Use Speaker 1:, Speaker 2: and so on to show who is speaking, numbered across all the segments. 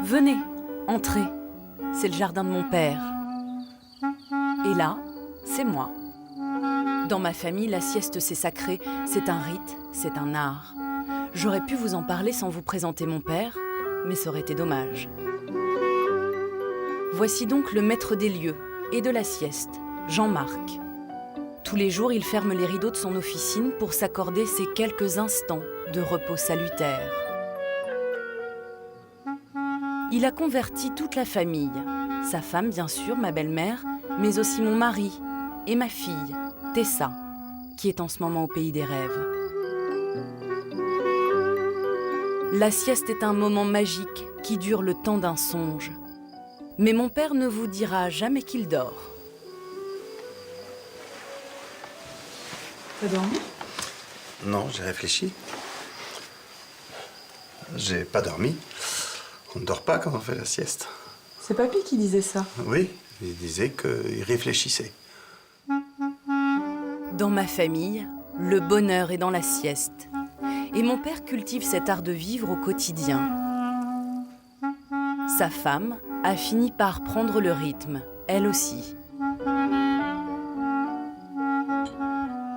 Speaker 1: Venez, entrez, c'est le jardin de mon père. Et là, c'est moi. Dans ma famille, la sieste c'est sacré, c'est un rite, c'est un art. J'aurais pu vous en parler sans vous présenter mon père, mais ça aurait été dommage. Voici donc le maître des lieux et de la sieste, Jean-Marc. Tous les jours, il ferme les rideaux de son officine pour s'accorder ces quelques instants de repos salutaire. Il a converti toute la famille, sa femme bien sûr, ma belle-mère, mais aussi mon mari et ma fille, Tessa, qui est en ce moment au pays des rêves. La sieste est un moment magique qui dure le temps d'un songe. Mais mon père ne vous dira jamais qu'il dort.
Speaker 2: T'as dormi?
Speaker 3: Non, j'ai réfléchi. J'ai pas dormi. On ne dort pas quand on fait la sieste.
Speaker 2: C'est Papy qui disait ça.
Speaker 3: Oui, il disait qu'il réfléchissait.
Speaker 1: Dans ma famille, le bonheur est dans la sieste. Et mon père cultive cet art de vivre au quotidien. Sa femme a fini par prendre le rythme, elle aussi.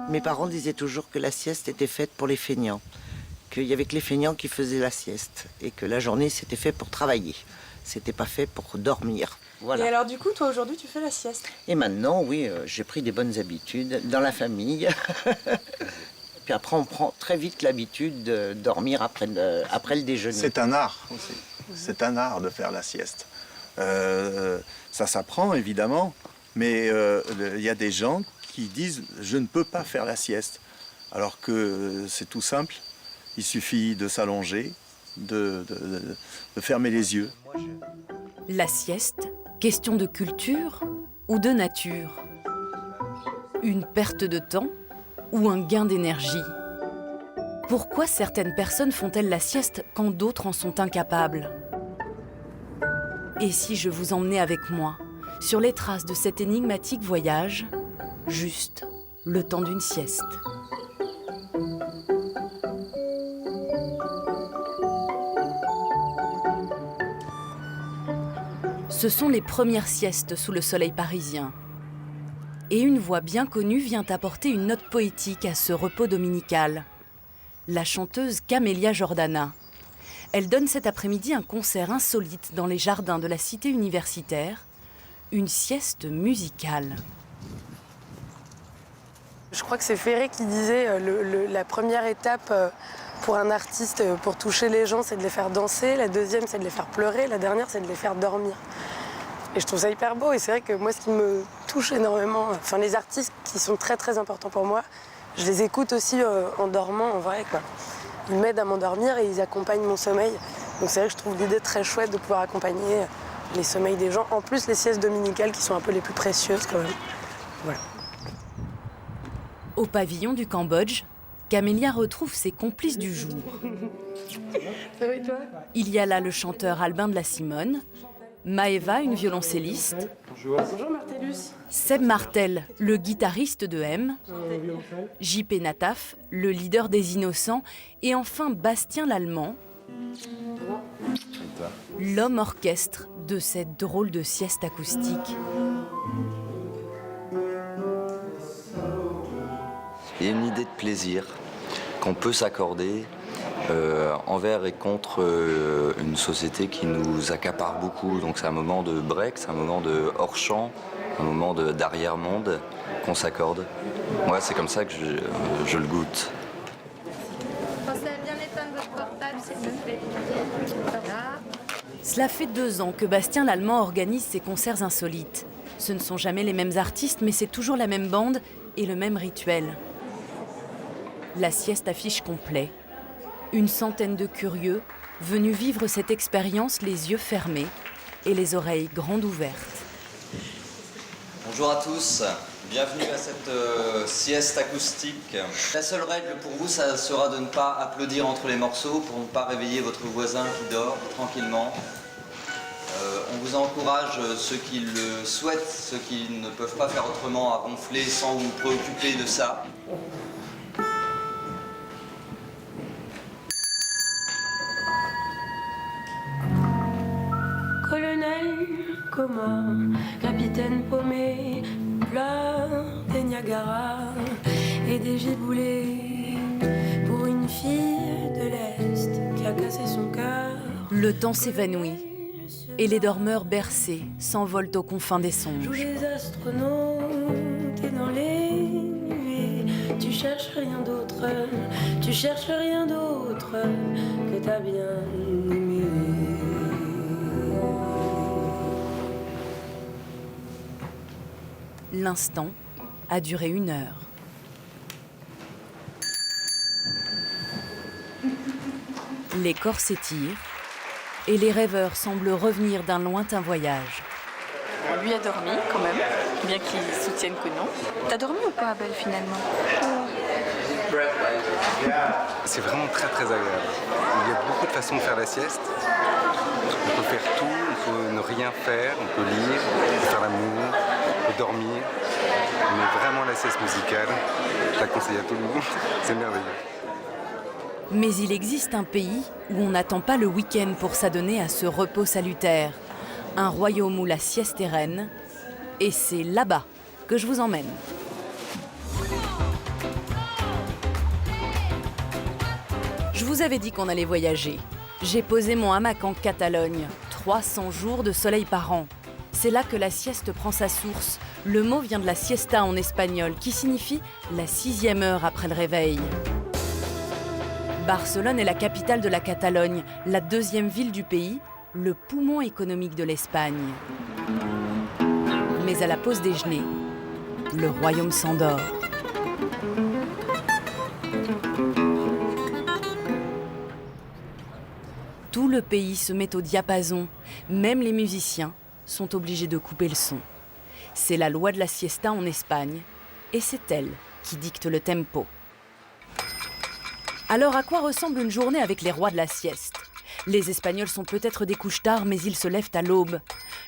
Speaker 4: Mes parents disaient toujours que la sieste était faite pour les feignants, qu'il y avait que les feignants qui faisaient la sieste et que la journée c'était fait pour travailler, c'était pas fait pour dormir. Voilà.
Speaker 2: Et alors du coup, toi aujourd'hui, tu fais la sieste?
Speaker 4: Et maintenant, oui, j'ai pris des bonnes habitudes dans la famille. Puis après, on prend très vite l'habitude de dormir après le déjeuner.
Speaker 3: C'est un art aussi. C'est un art de faire la sieste. Ça s'apprend évidemment, mais il y a des gens qui disent « je ne peux pas faire la sieste ». Alors que c'est tout simple, il suffit de s'allonger, de fermer les yeux.
Speaker 1: La sieste, question de culture ou de nature? Une perte de temps ou un gain d'énergie? Pourquoi certaines personnes font-elles la sieste quand d'autres en sont incapables? Et si je vous emmenais avec moi sur les traces de cet énigmatique voyage, juste le temps d'une sieste? Ce sont les premières siestes sous le soleil parisien. Et une voix bien connue vient apporter une note poétique à ce repos dominical. La chanteuse Camélia Jordana. Elle donne cet après-midi un concert insolite dans les jardins de la cité universitaire, une sieste musicale.
Speaker 2: Je crois que c'est Ferré qui disait la première étape pour un artiste, pour toucher les gens, c'est de les faire danser. La deuxième, c'est de les faire pleurer. La dernière, c'est de les faire dormir. Et je trouve ça hyper beau. Et c'est vrai que moi, ce qui me touche énormément, enfin les artistes qui sont très très importants pour moi, je les écoute aussi en dormant, en vrai, quoi. Ils m'aident à m'endormir et ils accompagnent mon sommeil. Donc c'est vrai que je trouve l'idée très chouette de pouvoir accompagner les sommeils des gens. En plus, les siestes dominicales qui sont un peu les plus précieuses quand même. Voilà.
Speaker 1: Au pavillon du Cambodge, Camélia retrouve ses complices du jour.
Speaker 2: Ça va et toi?
Speaker 1: Il y a là le chanteur Albin de la Simone, Maëva, une violoncelliste,
Speaker 2: Bonjour Martellus.
Speaker 1: Seb Martel, le guitariste de M, JP Nataf, le leader des Innocents, et enfin Bastien Lallemand, l'homme orchestre de cette drôle de sieste acoustique.
Speaker 5: Il y a une idée de plaisir qu'on peut s'accorder envers et contre une société qui nous accapare beaucoup. Donc c'est un moment de break, c'est un moment de hors-champ, un moment d'arrière-monde qu'on s'accorde. Ouais, c'est comme ça que je le goûte.
Speaker 6: Pensez à bien éteindre votre portable, s'il vous plaît. Voilà.
Speaker 1: Cela fait 2 ans que Bastien Lallemand organise ses concerts insolites. Ce ne sont jamais les mêmes artistes, mais c'est toujours la même bande et le même rituel. La sieste affiche complet. Une centaine de curieux venus vivre cette expérience les yeux fermés et les oreilles grandes ouvertes.
Speaker 5: Bonjour à tous, bienvenue à cette sieste acoustique. La seule règle pour vous, ça sera de ne pas applaudir entre les morceaux pour ne pas réveiller votre voisin qui dort tranquillement. On vous encourage, ceux qui le souhaitent, ceux qui ne peuvent pas faire autrement, à ronfler sans vous préoccuper de ça.
Speaker 2: coma, capitaine paumé, pleure des Niagara et des giboulées pour une fille de l'Est qui a cassé son cœur.
Speaker 1: Le temps s'évanouit et les dormeurs bercés s'envolent aux confins des
Speaker 2: Joue
Speaker 1: songes.
Speaker 2: les astronautes et dans les nuées, tu cherches rien d'autre que ta bien-aimée.
Speaker 1: L'instant a duré 1 heure. Les corps s'étirent et les rêveurs semblent revenir d'un lointain voyage.
Speaker 7: Bon, lui a dormi quand même, bien qu'il soutienne que non. T'as dormi ou pas, Abel, finalement?
Speaker 8: C'est vraiment très très agréable. Il y a beaucoup de façons de faire la sieste. On peut faire tout, on peut ne rien faire, on peut lire, on peut faire l'amour, on peut dormir. Mais vraiment la sieste musicale, je la conseille à tout le monde, c'est merveilleux.
Speaker 1: Mais il existe un pays où on n'attend pas le week-end pour s'adonner à ce repos salutaire. Un royaume où la sieste est reine. Et c'est là-bas que je vous emmène. Je vous avais dit qu'on allait voyager. J'ai posé mon hamac en Catalogne. 300 jours de soleil par an. C'est là que la sieste prend sa source. Le mot vient de la siesta en espagnol, qui signifie la 6e heure après le réveil. Barcelone est la capitale de la Catalogne, la 2e ville du pays, le poumon économique de l'Espagne. Mais à la pause déjeuner, le royaume s'endort. Tout le pays se met au diapason, même les musiciens sont obligés de couper le son. C'est la loi de la siesta en Espagne, et c'est elle qui dicte le tempo. Alors à quoi ressemble une journée avec les rois de la sieste? Les Espagnols sont peut-être des couches-tard, mais ils se lèvent à l'aube.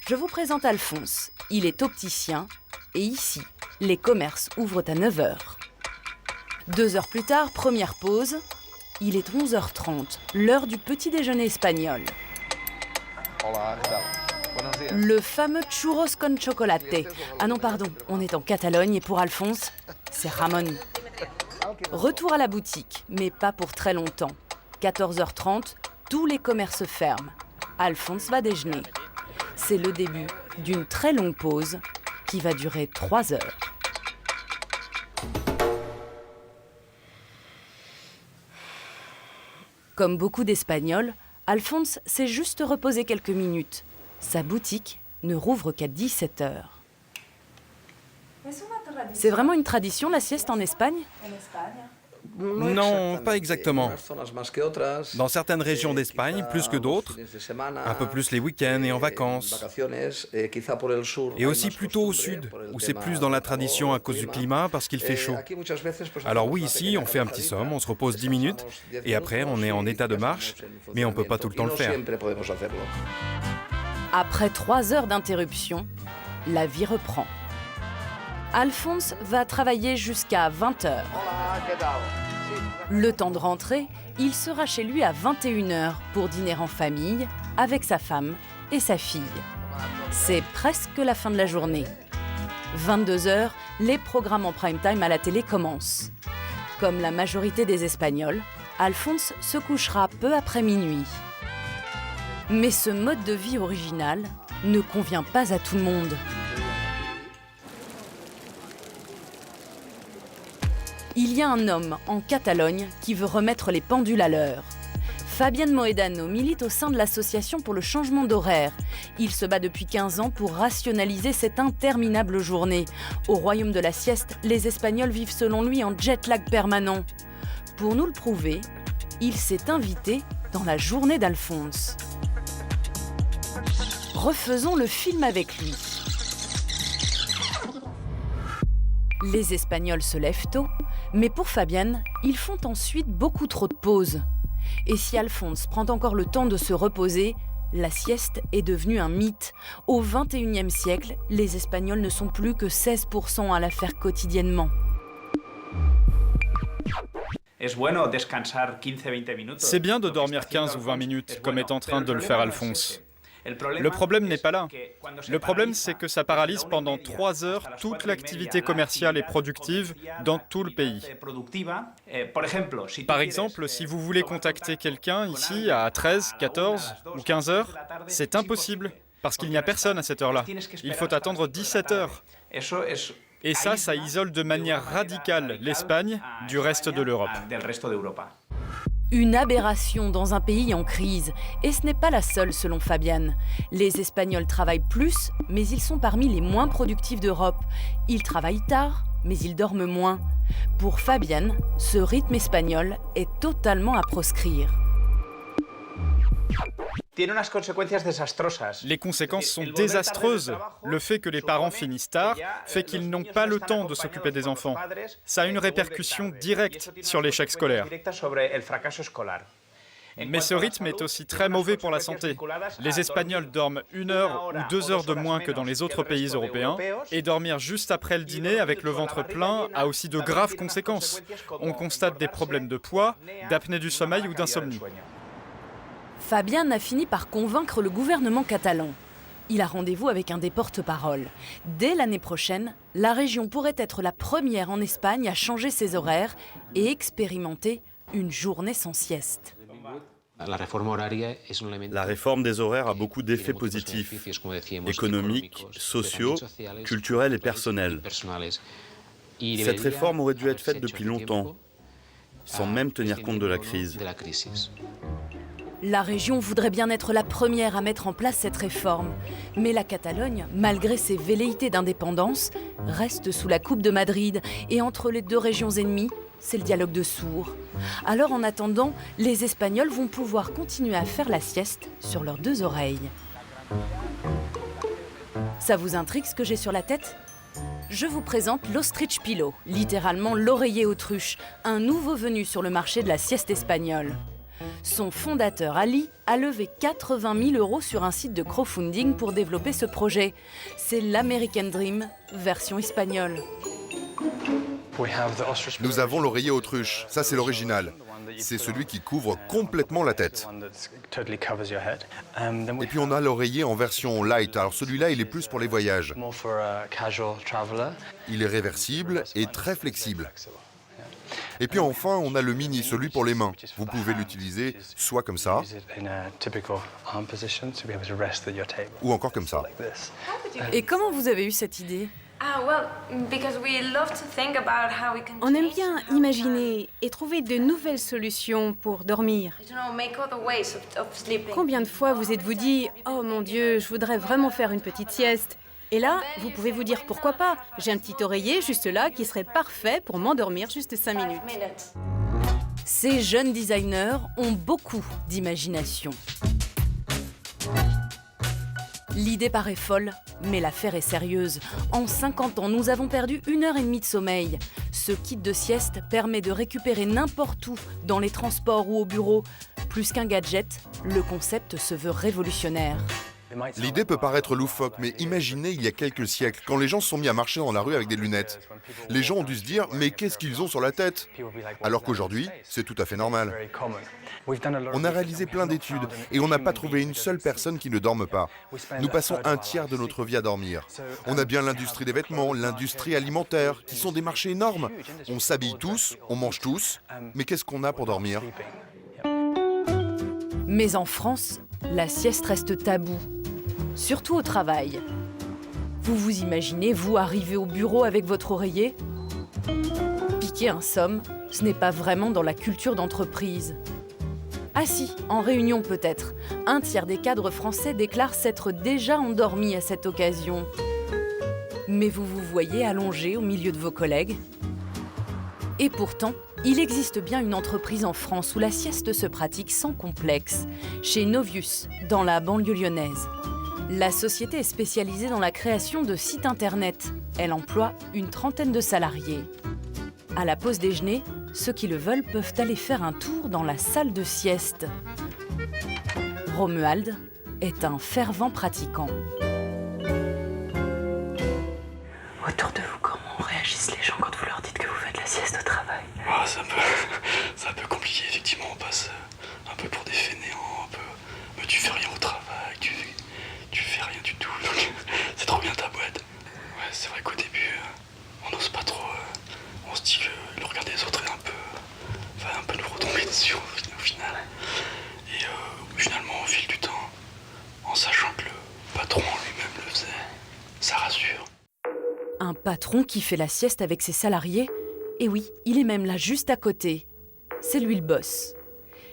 Speaker 1: Je vous présente Alphonse. Il est opticien, et ici, les commerces ouvrent à 9h. 2 heures plus tard, première pause. Il est 11h30, l'heure du petit déjeuner espagnol. Le fameux churros con chocolate. Ah non, pardon, on est en Catalogne et pour Alphonse, c'est Ramon. Retour à la boutique, mais pas pour très longtemps. 14h30, tous les commerces ferment. Alphonse va déjeuner. C'est le début d'une très longue pause qui va durer 3 heures. Comme beaucoup d'Espagnols, Alphonse s'est juste reposé quelques minutes. Sa boutique ne rouvre qu'à 17h. C'est vraiment une tradition, la sieste en Espagne?
Speaker 9: Non, pas exactement. Dans certaines régions d'Espagne, plus que d'autres, un peu plus les week-ends et en vacances. Et aussi plutôt au sud, où c'est plus dans la tradition à cause du climat, parce qu'il fait chaud. Alors oui, ici, on fait un petit somme, on se repose 10 minutes, et après, on est en état de marche, mais on ne peut pas tout le temps le faire.
Speaker 1: Après 3 heures d'interruption, la vie reprend. Alphonse va travailler jusqu'à 20h. Le temps de rentrer, il sera chez lui à 21h pour dîner en famille avec sa femme et sa fille. C'est presque la fin de la journée. 22h, les programmes en prime time à la télé commencent. Comme la majorité des Espagnols, Alphonse se couchera peu après minuit. Mais ce mode de vie original ne convient pas à tout le monde. Il y a un homme en Catalogne qui veut remettre les pendules à l'heure. Fabián Mohedano milite au sein de l'association pour le changement d'horaire. Il se bat depuis 15 ans pour rationaliser cette interminable journée. Au royaume de la sieste, les Espagnols vivent selon lui en jet lag permanent. Pour nous le prouver, il s'est invité dans la journée d'Alphonse. Refaisons le film avec lui. Les Espagnols se lèvent tôt, mais pour Fabián, ils font ensuite beaucoup trop de pauses. Et si Alphonse prend encore le temps de se reposer, la sieste est devenue un mythe. Au XXIe siècle, les Espagnols ne sont plus que 16% à la faire quotidiennement.
Speaker 10: C'est bien de dormir 15 ou 20 minutes, comme est en train de le faire Alphonse. Le problème n'est pas là. Le problème, c'est que ça paralyse pendant 3 heures toute l'activité commerciale et productive dans tout le pays. Par exemple, si vous voulez contacter quelqu'un ici à 13, 14 ou 15 heures, c'est impossible parce qu'il n'y a personne à cette heure-là. Il faut attendre 17 heures. Et ça isole de manière radicale l'Espagne du reste de l'Europe.
Speaker 1: Une aberration dans un pays en crise. Et ce n'est pas la seule selon Fabian. Les Espagnols travaillent plus, mais ils sont parmi les moins productifs d'Europe. Ils travaillent tard, mais ils dorment moins. Pour Fabian, ce rythme espagnol est totalement à proscrire.
Speaker 10: Les conséquences sont désastreuses. Le fait que les parents finissent tard fait qu'ils n'ont pas le temps de s'occuper des enfants. Ça a une répercussion directe sur l'échec scolaire. Mais ce rythme est aussi très mauvais pour la santé. Les Espagnols dorment 1 heure ou 2 heures de moins que dans les autres pays européens, et dormir juste après le dîner avec le ventre plein a aussi de graves conséquences. On constate des problèmes de poids, d'apnée du sommeil ou d'insomnie.
Speaker 1: Fabian a fini par convaincre le gouvernement catalan. Il a rendez-vous avec un des porte-paroles. Dès l'année prochaine, la région pourrait être la première en Espagne à changer ses horaires et expérimenter une journée sans sieste.
Speaker 11: La réforme des horaires a beaucoup d'effets positifs, économiques, sociaux, culturels et personnels. Cette réforme aurait dû être faite depuis longtemps, sans même tenir compte de la crise.
Speaker 1: La région voudrait bien être la première à mettre en place cette réforme. Mais la Catalogne, malgré ses velléités d'indépendance, reste sous la coupe de Madrid. Et entre les 2 régions ennemies, c'est le dialogue de sourds. Alors en attendant, les Espagnols vont pouvoir continuer à faire la sieste sur leurs 2 oreilles. Ça vous intrigue ce que j'ai sur la tête ? Je vous présente l'Ostrich Pillow, littéralement l'oreiller autruche, un nouveau venu sur le marché de la sieste espagnole. Son fondateur Ali a levé 80 000 € sur un site de crowdfunding pour développer ce projet. C'est l'American Dream, version espagnole.
Speaker 12: Nous avons l'oreiller autruche, ça c'est l'original. C'est celui qui couvre complètement la tête. Et puis on a l'oreiller en version light, alors celui-là il est plus pour les voyages. Il est réversible et très flexible. Et puis enfin, on a le mini, celui pour les mains. Vous pouvez l'utiliser soit comme ça, ou encore comme ça.
Speaker 1: Et comment vous avez eu cette idée ?
Speaker 13: On aime bien imaginer et trouver de nouvelles solutions pour dormir. Combien de fois vous êtes-vous dit « Oh mon Dieu, je voudrais vraiment faire une petite sieste ». Et là, vous pouvez vous dire pourquoi pas. J'ai un petit oreiller juste là qui serait parfait pour m'endormir juste 5 minutes.
Speaker 1: Ces jeunes designers ont beaucoup d'imagination. L'idée paraît folle, mais l'affaire est sérieuse. En 50 ans, nous avons perdu 1h30 de sommeil. Ce kit de sieste permet de récupérer n'importe où, dans les transports ou au bureau. Plus qu'un gadget, le concept se veut révolutionnaire.
Speaker 12: L'idée peut paraître loufoque, mais imaginez il y a quelques siècles, quand les gens se sont mis à marcher dans la rue avec des lunettes. Les gens ont dû se dire « mais qu'est-ce qu'ils ont sur la tête ?» Alors qu'aujourd'hui, c'est tout à fait normal. On a réalisé plein d'études et on n'a pas trouvé une seule personne qui ne dorme pas. Nous passons un tiers de notre vie à dormir. On a bien l'industrie des vêtements, l'industrie alimentaire, qui sont des marchés énormes. On s'habille tous, on mange tous, mais qu'est-ce qu'on a pour dormir ?
Speaker 1: Mais en France, la sieste reste taboue. Surtout au travail. Vous vous imaginez, vous, arriver au bureau avec votre oreiller ? Piquer un somme, ce n'est pas vraiment dans la culture d'entreprise. Ah si, en réunion peut-être. 1/3 des cadres français déclarent s'être déjà endormis à cette occasion. Mais vous vous voyez allongé au milieu de vos collègues ? Et pourtant, il existe bien une entreprise en France où la sieste se pratique sans complexe, chez Novius, dans la banlieue lyonnaise. La société est spécialisée dans la création de sites internet. Elle emploie une 30aine de salariés. À la pause déjeuner, ceux qui le veulent peuvent aller faire un tour dans la salle de sieste. Romuald est un fervent pratiquant.
Speaker 14: Autour de vous, comment réagissent les gens quand vous leur dites que vous faites la sieste au travail ?
Speaker 15: C'est un peu compliqué, effectivement. On passe un peu pour des fainéants, un peu. Mais tu fais rien au travail, tension au final. Et finalement, au fil du temps, en sachant que le patron lui-même le faisait, ça rassure.
Speaker 1: Un patron qui fait la sieste avec ses salariés? Et oui, il est même là juste à côté. C'est lui le boss.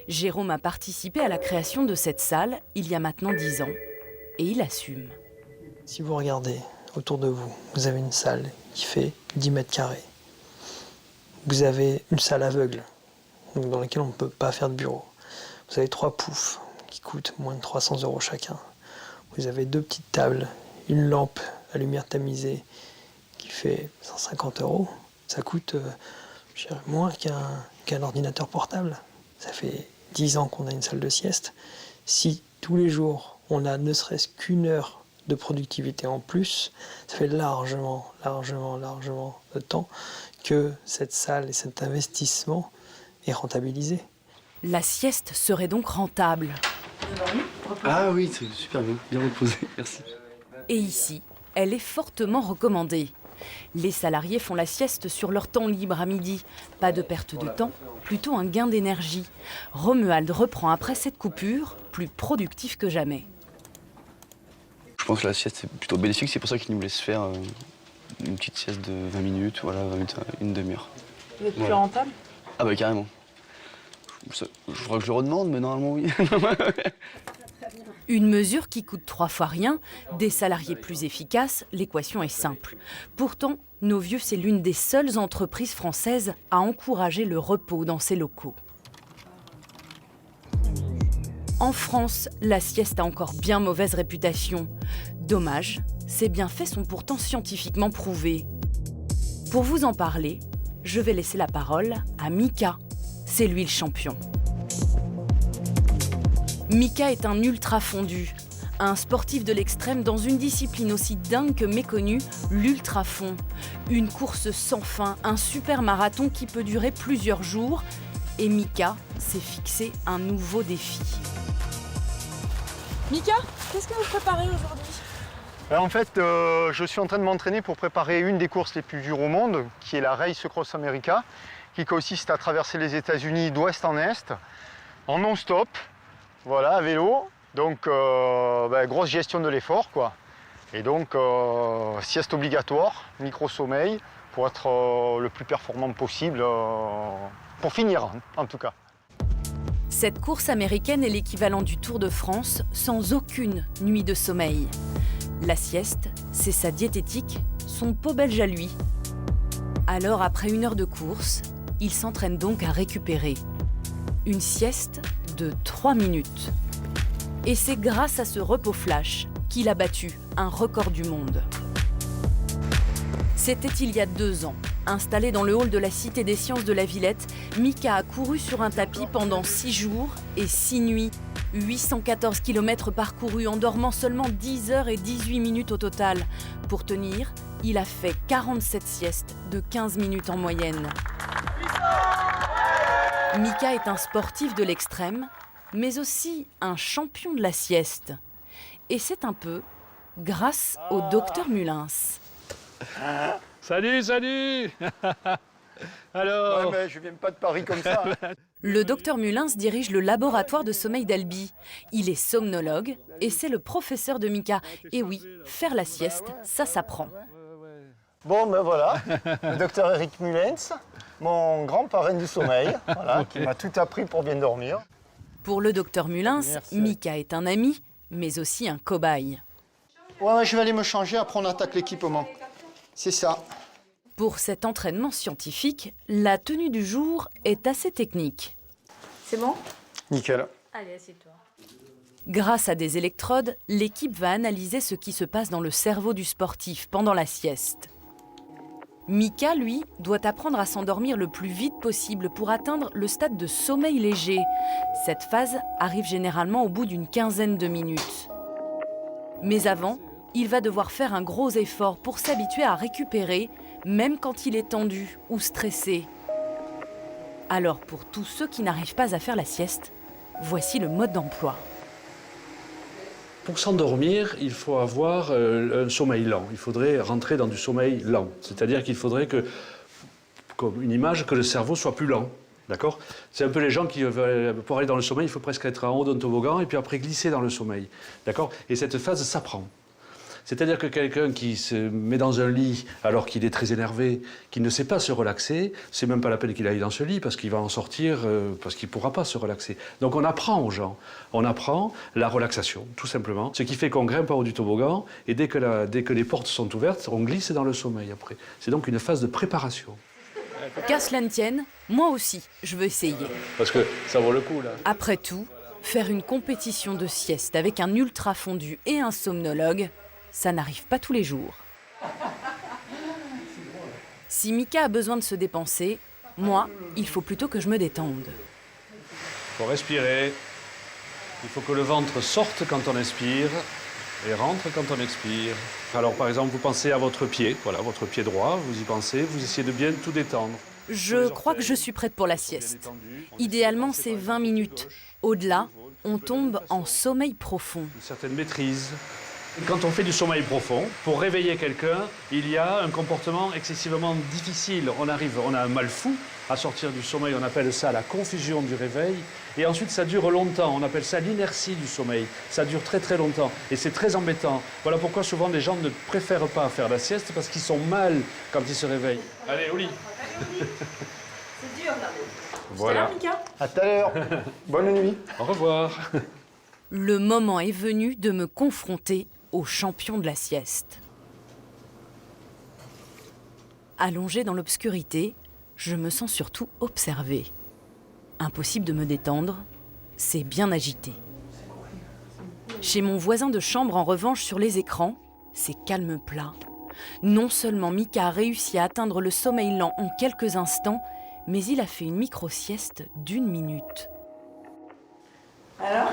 Speaker 1: Jérôme a participé à la création de cette salle il y a maintenant 10 ans. Et il assume.
Speaker 16: Si vous regardez autour de vous, vous avez une salle qui fait 10 mètres carrés. Vous avez une salle aveugle, donc dans laquelle on ne peut pas faire de bureau. Vous avez 3 poufs qui coûtent moins de 300 € chacun. Vous avez 2 petites tables, une lampe à lumière tamisée qui fait 150 €. Ça coûte moins qu'un ordinateur portable. Ça fait 10 ans qu'on a une salle de sieste. Si tous les jours on a ne serait-ce qu'une heure de productivité en plus, ça fait largement de temps que cette salle et cet investissement est rentabilisé.
Speaker 1: La sieste serait donc rentable.
Speaker 15: Ah oui, c'est super bien reposé, merci.
Speaker 1: Et ici, elle est fortement recommandée. Les salariés font la sieste sur leur temps libre à midi. Pas de perte de temps, plutôt un gain d'énergie. Romuald reprend après cette coupure, plus productif que jamais.
Speaker 15: Je pense que la sieste c'est plutôt bénéfique, c'est pour ça qu'ils nous laissent faire une petite sieste de 20 minutes, voilà, 20 minutes, une demi-heure.
Speaker 7: Vous êtes plus rentable?
Speaker 15: Ah bah carrément. Je crois que je le redemande, mais normalement oui.
Speaker 1: Une mesure qui coûte 3 fois rien, des salariés plus efficaces, l'équation est simple. Pourtant, Novieux, c'est l'une des seules entreprises françaises à encourager le repos dans ses locaux. En France, la sieste a encore bien mauvaise réputation. Dommage, ses bienfaits sont pourtant scientifiquement prouvés. Pour vous en parler, je vais laisser la parole à Mika. C'est lui le champion. Mika est un ultra fondu, un sportif de l'extrême dans une discipline aussi dingue que méconnue, l'ultrafond. Une course sans fin, un super marathon qui peut durer plusieurs jours. Et Mika s'est fixé un nouveau défi.
Speaker 17: Mika, qu'est-ce que vous préparez aujourd'hui?
Speaker 18: En fait, je suis en train de m'entraîner pour préparer une des courses les plus dures au monde, qui est la Race Cross America, qui consiste à traverser les États-Unis d'ouest en est, en non-stop, voilà, à vélo. Donc, grosse gestion de l'effort, quoi. Et donc, sieste obligatoire, micro-sommeil, pour être le plus performant possible, pour finir, en tout cas.
Speaker 1: Cette course américaine est l'équivalent du Tour de France, sans aucune nuit de sommeil. La sieste, c'est sa diététique, son pot belge à lui. Alors, après 1 heure de course, il s'entraîne donc à récupérer. Une sieste de 3 minutes. Et c'est grâce à ce repos flash qu'il a battu un record du monde. C'était il y a 2 ans. Installé dans le hall de la Cité des Sciences de la Villette, Mika a couru sur un tapis pendant 6 jours et 6 nuits. 814 km parcourus en dormant seulement 10 heures et 18 minutes au total. Pour tenir, il a fait 47 siestes de 15 minutes en moyenne. Mika est un sportif de l'extrême, mais aussi un champion de la sieste. Et c'est un peu grâce au docteur Mulins.
Speaker 18: Salut, salut. Alors, ouais, mais je viens pas de Paris comme ça.
Speaker 1: Le docteur Mulins dirige le laboratoire de sommeil d'Albi. Il est somnologue et c'est le professeur de Mika. Et oui, faire la sieste, ça s'apprend.
Speaker 18: Bon, ben voilà, le docteur Eric Mulens, mon grand parrain du sommeil, voilà, qui m'a tout appris pour bien dormir.
Speaker 1: Pour le docteur Mulins, Mika est un ami, mais aussi un cobaye.
Speaker 18: Ouais, je vais aller me changer, après on attaque l'équipement. C'est ça.
Speaker 1: Pour cet entraînement scientifique, la tenue du jour est assez technique.
Speaker 17: C'est bon?
Speaker 18: Nickel.
Speaker 17: Allez, assieds-toi.
Speaker 1: Grâce à des électrodes, l'équipe va analyser ce qui se passe dans le cerveau du sportif pendant la sieste. Mika, lui, doit apprendre à s'endormir le plus vite possible pour atteindre le stade de sommeil léger. Cette phase arrive généralement au bout d'une quinzaine de minutes. Mais avant, il va devoir faire un gros effort pour s'habituer à récupérer, même quand il est tendu ou stressé. Alors pour tous ceux qui n'arrivent pas à faire la sieste, voici le mode d'emploi.
Speaker 15: Pour s'endormir, il faut avoir un sommeil lent. Il faudrait rentrer dans du sommeil lent. C'est-à-dire qu'il faudrait que, comme une image, que le cerveau soit plus lent. D'accord? C'est un peu les gens qui veulent, pour aller dans le sommeil, il faut presque être en haut d'un toboggan et puis après glisser dans le sommeil. D'accord? Et cette phase s'apprend. C'est-à-dire que quelqu'un qui se met dans un lit alors qu'il est très énervé, qui ne sait pas se relaxer, c'est même pas la peine qu'il aille dans ce lit parce qu'il va en sortir, parce qu'il ne pourra pas se relaxer. Donc on apprend aux gens, on apprend la relaxation, tout simplement. Ce qui fait qu'on grimpe en haut du toboggan et dès que les portes sont ouvertes, on glisse dans le sommeil après. C'est donc une phase de préparation.
Speaker 1: Qu'à cela ne tienne, moi aussi, je veux essayer.
Speaker 15: Parce que ça vaut le coup, là.
Speaker 1: Après tout, faire une compétition de sieste avec un ultra fondu et un somnologue, ça n'arrive pas tous les jours. Si Mika a besoin de se dépenser, moi, il faut plutôt que je me détende.
Speaker 15: Il faut respirer. Il faut que le ventre sorte quand on inspire et rentre quand on expire. Alors, par exemple, vous pensez à votre pied, voilà, votre pied droit, vous y pensez, vous essayez de bien tout détendre.
Speaker 1: Je crois que je suis prête pour la sieste. Idéalement, c'est 20 minutes. Au-delà, on tombe en sommeil profond.
Speaker 15: Une certaine maîtrise. Quand on fait du sommeil profond, pour réveiller quelqu'un, il y a un comportement excessivement difficile. On a un mal fou à sortir du sommeil, on appelle ça la confusion du réveil. Et ensuite, ça dure longtemps, on appelle ça l'inertie du sommeil. Ça dure très très longtemps et c'est très embêtant. Voilà pourquoi souvent les gens ne préfèrent pas faire la sieste parce qu'ils sont mal quand ils se réveillent. Allez, au lit.
Speaker 17: C'est dur, là.
Speaker 15: Voilà.
Speaker 18: À tout à l'heure. Bonne nuit.
Speaker 15: Au revoir.
Speaker 1: Le moment est venu de me confronter au champion de la sieste. Allongée dans l'obscurité, je me sens surtout observée. Impossible de me détendre, c'est bien agité. Chez mon voisin de chambre, en revanche, sur les écrans, c'est calme plat. Non seulement Mika a réussi à atteindre le sommeil lent en quelques instants, mais il a fait une micro-sieste d'1 minute.
Speaker 17: Alors?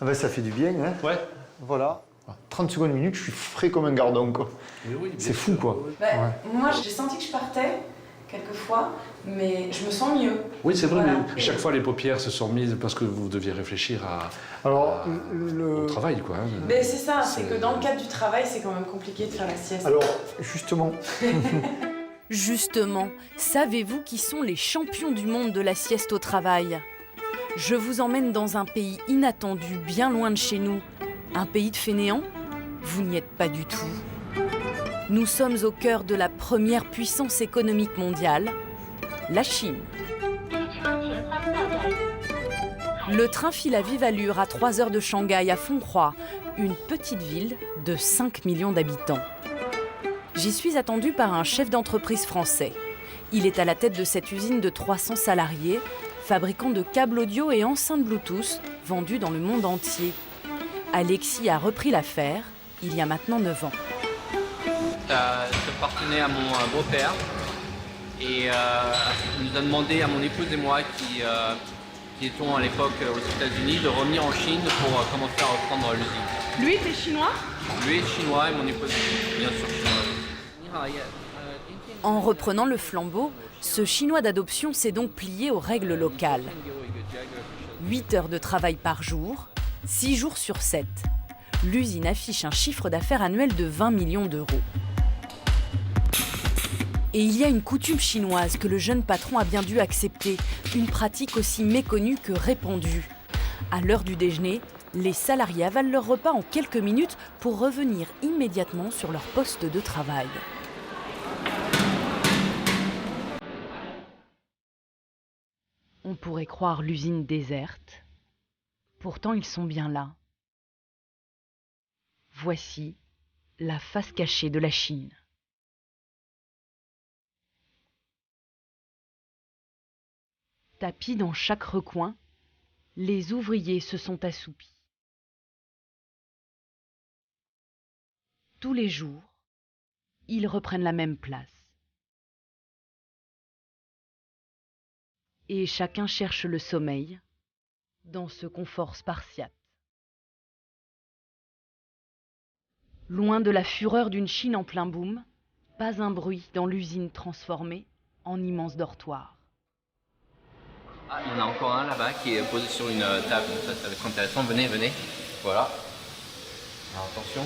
Speaker 18: Ah ben ça fait du bien, hein?
Speaker 15: Ouais.
Speaker 18: Voilà. 30 secondes, minutes, je suis frais comme un gardon, quoi.
Speaker 15: Oui,
Speaker 18: c'est fou, quoi.
Speaker 17: Bah, ouais. Moi, j'ai senti que je partais, quelquefois, mais je me sens mieux.
Speaker 15: Oui, c'est vrai,
Speaker 17: voilà.
Speaker 15: mais chaque fois les paupières se sont mises parce que vous deviez réfléchir au travail, quoi. Hein.
Speaker 17: Mais c'est ça, c'est que dans le cadre du travail, c'est quand même compliqué de faire la sieste.
Speaker 18: Alors, justement...
Speaker 1: Justement, savez-vous qui sont les champions du monde de la sieste au travail? Je vous emmène dans un pays inattendu, bien loin de chez nous. Un pays de fainéants? Vous n'y êtes pas du tout. Nous sommes au cœur de la première puissance économique mondiale, la Chine. Le train file à vive allure à 3 heures de Shanghai, à Fonghua, une petite ville de 5 millions d'habitants. J'y suis attendue par un chef d'entreprise français. Il est à la tête de cette usine de 300 salariés, fabricant de câbles audio et enceintes Bluetooth vendus dans le monde entier. Alexis a repris l'affaire il y a maintenant 9 ans.
Speaker 19: Ça appartenait à mon beau-père et il nous a demandé à mon épouse et moi qui étions à l'époque aux États-Unis de revenir en Chine pour commencer à reprendre l'usine.
Speaker 17: Lui était chinois?
Speaker 19: Lui est chinois et mon épouse bien sûr chinoise.
Speaker 1: En reprenant le flambeau, ce Chinois d'adoption s'est donc plié aux règles locales. 8 heures de travail par jour, 6 jours sur 7. L'usine affiche un chiffre d'affaires annuel de 20 millions d'euros. Et il y a une coutume chinoise que le jeune patron a bien dû accepter, une pratique aussi méconnue que répandue. À l'heure du déjeuner, les salariés avalent leur repas en quelques minutes pour revenir immédiatement sur leur poste de travail. On pourrait croire l'usine déserte. Pourtant, ils sont bien là. Voici la face cachée de la Chine. Tapis dans chaque recoin, les ouvriers se sont assoupis. Tous les jours, ils reprennent la même place. Et chacun cherche le sommeil dans ce confort spartiate. Loin de la fureur d'une Chine en plein boom, pas un bruit dans l'usine transformée en immense dortoir.
Speaker 19: Ah, il y en a encore un là-bas qui est posé sur une table, ça va être intéressant, venez, venez. Voilà. Alors attention.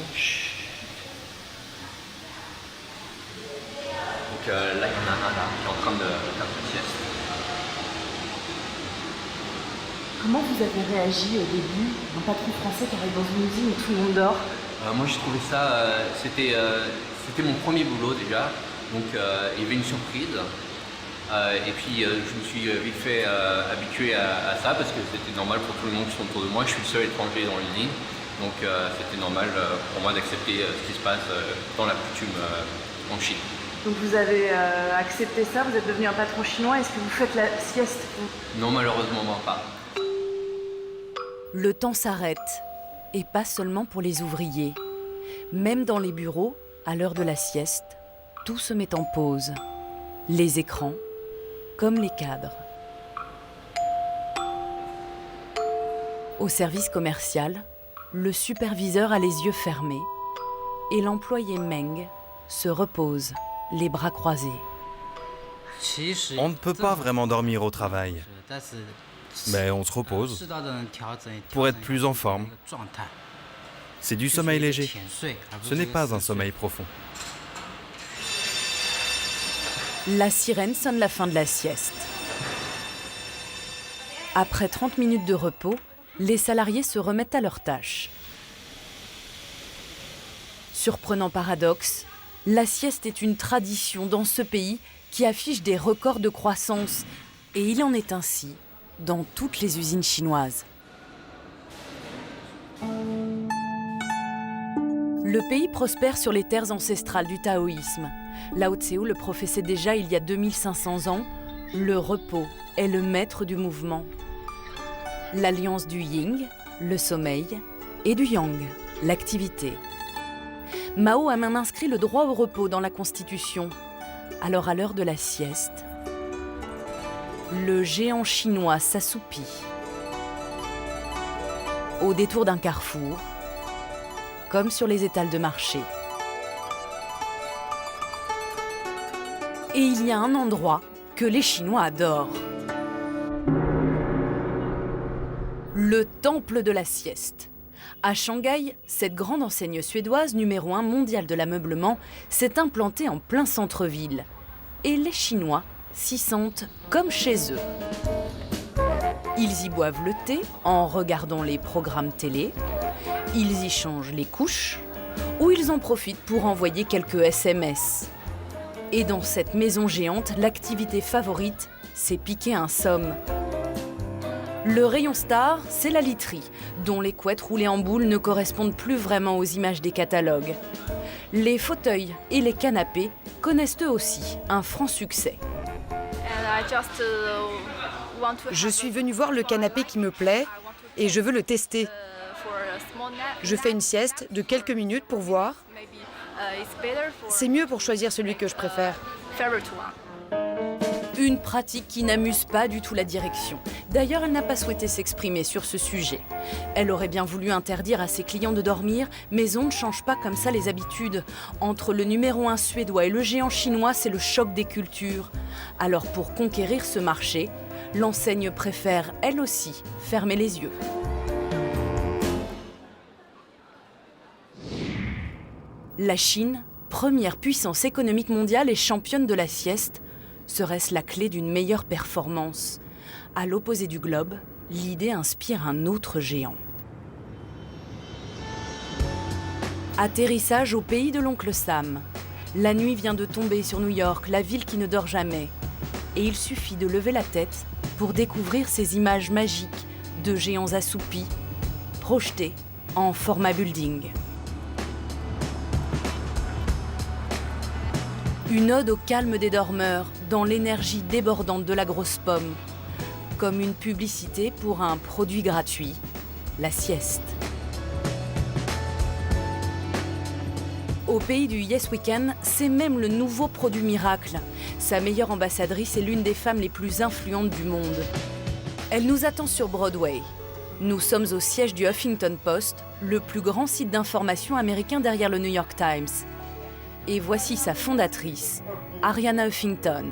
Speaker 19: Donc là, il y en a un là qui est en train de faire une sieste.
Speaker 17: Comment vous avez réagi au début d'un patron français qui arrive dans une usine où tout le monde dort?
Speaker 19: Moi j'ai trouvé ça, c'était mon premier boulot déjà, donc il y avait une surprise. Et puis je me suis vite fait habituer à ça parce que c'était normal pour tout le monde qui sont autour de moi. Je suis le seul étranger dans l'usine, donc c'était normal pour moi d'accepter ce qui se passe dans la coutume en Chine.
Speaker 17: Donc vous avez accepté ça, vous êtes devenu un patron chinois. Est-ce que vous faites la sieste?
Speaker 19: Non, malheureusement pas.
Speaker 1: Le temps s'arrête, et pas seulement pour les ouvriers. Même dans les bureaux, à l'heure de la sieste, tout se met en pause. Les écrans, comme les cadres. Au service commercial, le superviseur a les yeux fermés et l'employé Meng se repose, les bras croisés.
Speaker 9: On ne peut pas vraiment dormir au travail. Mais on se repose pour être plus en forme. C'est du sommeil léger. Ce n'est pas un sommeil profond.
Speaker 1: La sirène sonne la fin de la sieste. Après 30 minutes de repos, les salariés se remettent à leurs tâches. Surprenant paradoxe, la sieste est une tradition dans ce pays qui affiche des records de croissance, et il en est ainsi dans toutes les usines chinoises. Le pays prospère sur les terres ancestrales du taoïsme. Lao Tse le professait déjà il y a 2500 ans. Le repos est le maître du mouvement. L'alliance du yin, le sommeil, et du yang, l'activité. Mao a même inscrit le droit au repos dans la Constitution. Alors à l'heure de la sieste, le géant chinois s'assoupit. Au détour d'un carrefour, comme sur les étals de marché. Et il y a un endroit que les Chinois adorent. Le temple de la sieste. À Shanghai, cette grande enseigne suédoise numéro 1 mondiale de l'ameublement s'est implantée en plein centre-ville. Et les Chinois s'y sentent comme chez eux. Ils y boivent le thé en regardant les programmes télé, ils y changent les couches ou ils en profitent pour envoyer quelques SMS. Et dans cette maison géante, l'activité favorite, c'est piquer un somme. Le rayon star, c'est la literie, dont les couettes roulées en boule ne correspondent plus vraiment aux images des catalogues. Les fauteuils et les canapés connaissent eux aussi un franc succès.
Speaker 20: Je suis venue voir le canapé qui me plaît et je veux le tester. Je fais une sieste de quelques minutes pour voir. C'est mieux pour choisir celui que je préfère.
Speaker 1: Une pratique qui n'amuse pas du tout la direction. D'ailleurs, elle n'a pas souhaité s'exprimer sur ce sujet. Elle aurait bien voulu interdire à ses clients de dormir, mais on ne change pas comme ça les habitudes. Entre le numéro 1 suédois et le géant chinois, c'est le choc des cultures. Alors pour conquérir ce marché, l'enseigne préfère, elle aussi, fermer les yeux. La Chine, première puissance économique mondiale et championne de la sieste, serait-ce la clé d'une meilleure performance? À l'opposé du globe, l'idée inspire un autre géant. Atterrissage au pays de l'oncle Sam. La nuit vient de tomber sur New York, la ville qui ne dort jamais. Et il suffit de lever la tête pour découvrir ces images magiques de géants assoupis, projetés en format building. Une ode au calme des dormeurs, dans l'énergie débordante de la grosse pomme. Comme une publicité pour un produit gratuit, la sieste. Au pays du Yes Weekend, c'est même le nouveau produit miracle. Sa meilleure ambassadrice est l'une des femmes les plus influentes du monde. Elle nous attend sur Broadway. Nous sommes au siège du Huffington Post, le plus grand site d'information américain derrière le New York Times. Et voici sa fondatrice, Arianna Huffington.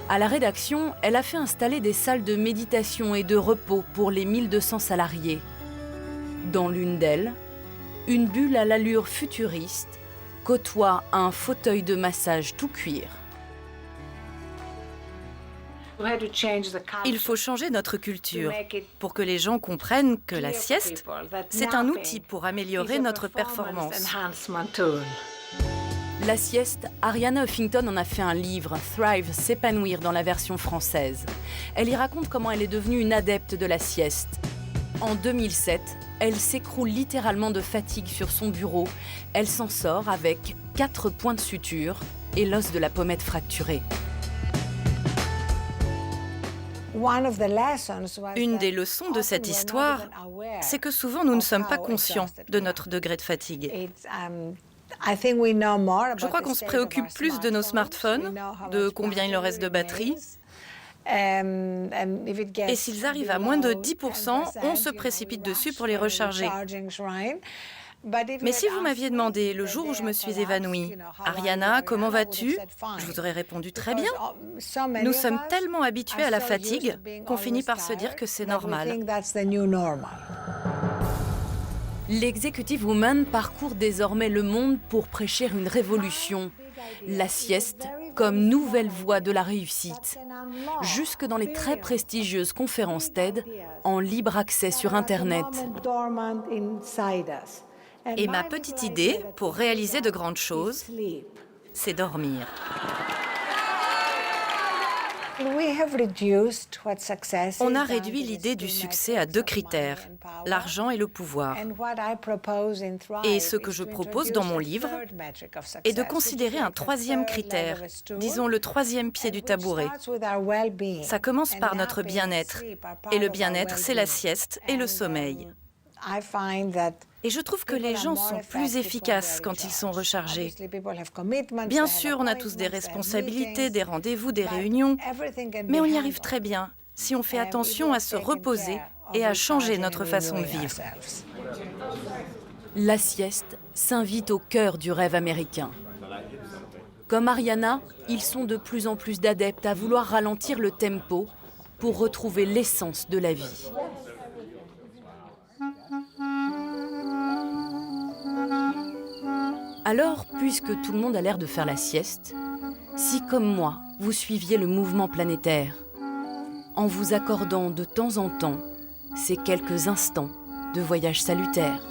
Speaker 1: À la rédaction, elle a fait installer des salles de méditation et de repos pour les 1200 salariés. Dans l'une d'elles, une bulle à l'allure futuriste côtoie un fauteuil de massage tout cuir.
Speaker 20: Il faut changer notre culture pour que les gens comprennent que la sieste, c'est un outil pour améliorer notre performance.
Speaker 1: La sieste, Arianna Huffington en a fait un livre, Thrive, s'épanouir dans la version française. Elle y raconte comment elle est devenue une adepte de la sieste. En 2007, elle s'écroule littéralement de fatigue sur son bureau. Elle s'en sort avec 4 points de suture et l'os de la pommette fracturé.
Speaker 20: Une des leçons de cette histoire, c'est que souvent nous ne sommes pas conscients de notre degré de fatigue. Je crois qu'on se préoccupe plus de nos smartphones, de combien il leur reste de batterie. Et s'ils arrivent à moins de 10%, on se précipite dessus pour les recharger. Mais si vous m'aviez demandé le jour où je me suis évanouie, « Arianna, comment vas-tu ?» je vous aurais répondu « Très bien ». Nous sommes tellement habitués à la fatigue qu'on finit par se dire que c'est normal.
Speaker 1: L'executive woman parcourt désormais le monde pour prêcher une révolution. La sieste comme nouvelle voie de la réussite. Jusque dans les très prestigieuses conférences TED en libre accès sur Internet.
Speaker 20: Et ma petite idée pour réaliser de grandes choses, c'est dormir. On a réduit l'idée du succès à 2 critères, l'argent et le pouvoir. Et ce que je propose dans mon livre est de considérer un 3e critère, disons le 3e pied du tabouret. Ça commence par notre bien-être. Et le bien-être, c'est la sieste et le sommeil. Et je trouve que les gens sont plus efficaces quand ils sont rechargés. Bien sûr, on a tous des responsabilités, des rendez-vous, des réunions, mais on y arrive très bien si on fait attention à se reposer et à changer notre façon de vivre.
Speaker 1: La sieste s'invite au cœur du rêve américain. Comme Arianna, ils sont de plus en plus d'adeptes à vouloir ralentir le tempo pour retrouver l'essence de la vie. Alors, puisque tout le monde a l'air de faire la sieste, si comme moi, vous suiviez le mouvement planétaire, en vous accordant de temps en temps ces quelques instants de voyage salutaire.